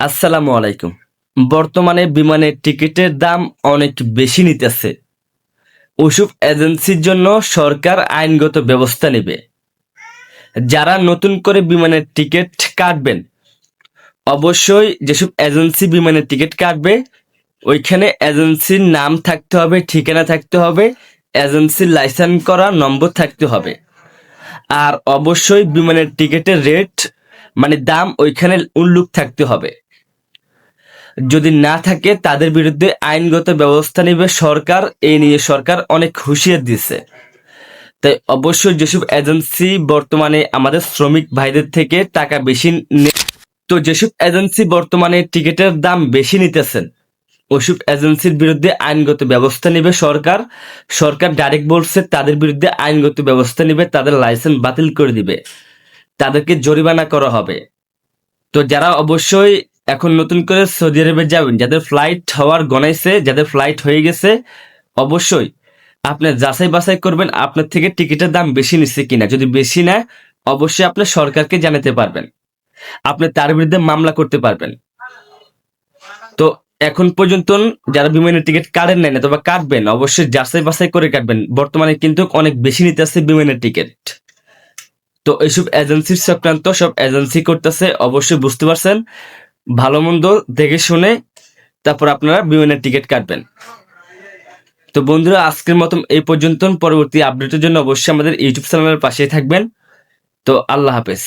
আসসালামু আলাইকুম। বর্তমানে বিমানের টিকিটের দাম অনেক বেশি নিতেছে। ওসব এজেন্সির জন্য সরকার আইনগত ব্যবস্থা নেবে। যারা নতুন করে বিমানের টিকিট কাটবেন, অবশ্যই যেসব এজেন্সি বিমানের টিকিট কাটবে, ওইখানে এজেন্সির নাম থাকতে হবে, ঠিকানা থাকতে হবে, এজেন্সির লাইসেন্স করা নম্বর থাকতে হবে। আর অবশ্যই বিমানের টিকিটের রেট মানে দাম ওইখানে উল্লেখ থাকতে হবে। যদি না থাকে তাদের বিরুদ্ধে আইনগত ব্যবস্থা নেবে সরকার। এই নিয়ে সরকার অনেক হুঁশিয়ার দিচ্ছে। তাই অবশ্যই যেসব এজেন্সি বর্তমানে আমাদের শ্রমিক ভাইদের থেকে টাকা বেশি তো যেসব এজেন্সি বর্তমানে টিকিটের দাম বেশি নিতেছেন, ওসব এজেন্সির বিরুদ্ধে আইনগত ব্যবস্থা নেবে সরকার। সরকার ডাইরেক্ট বলছে তাদের বিরুদ্ধে আইনগত ব্যবস্থা নেবে, তাদের লাইসেন্স বাতিল করে দিবে, তাদেরকে জরিমানা করা হবে। তো যারা অবশ্যই এখন নতুন করে সৌদি আরবে যাবেন, যাদের ফ্লাইট হওয়ার গনাইছে, যাদের ফ্লাইট হয়ে গেছে, অবশ্যই আপনি যাচাই বাছাই করবেন আপনার থেকে টিকিটের দাম বেশি নিচ্ছে কিনা। যদি বেশি নেয়, অবশ্যই আপনি সরকারকে জানাতে পারবেন, আপনি তার বিরুদ্ধে মামলা করতে পারবেন। তো এখন পর্যন্ত যারা বিমানের টিকিট কাটেন নাই না, তবে কাটবেন, অবশ্যই যাচাই বাছাই করে কাটবেন। বর্তমানে কিন্তু অনেক বেশি নিতে আছে বিমানের টিকিট। তো এইসব এজেন্সির চক্রান্ত সব এজেন্সি করতেছে, অবশ্যই বুঝতে পারছেন। ভালো মন্দ দেখে শুনে তারপর আপনারা বিমানের টিকিট কাটবেন। তো বন্ধুরা, আজকের মতন এই পর্যন্ত। পরবর্তী আপডেটের জন্য অবশ্যই আমাদের ইউটিউব চ্যানেলের পাশেই থাকবেন। তো আল্লাহ হাফেজ।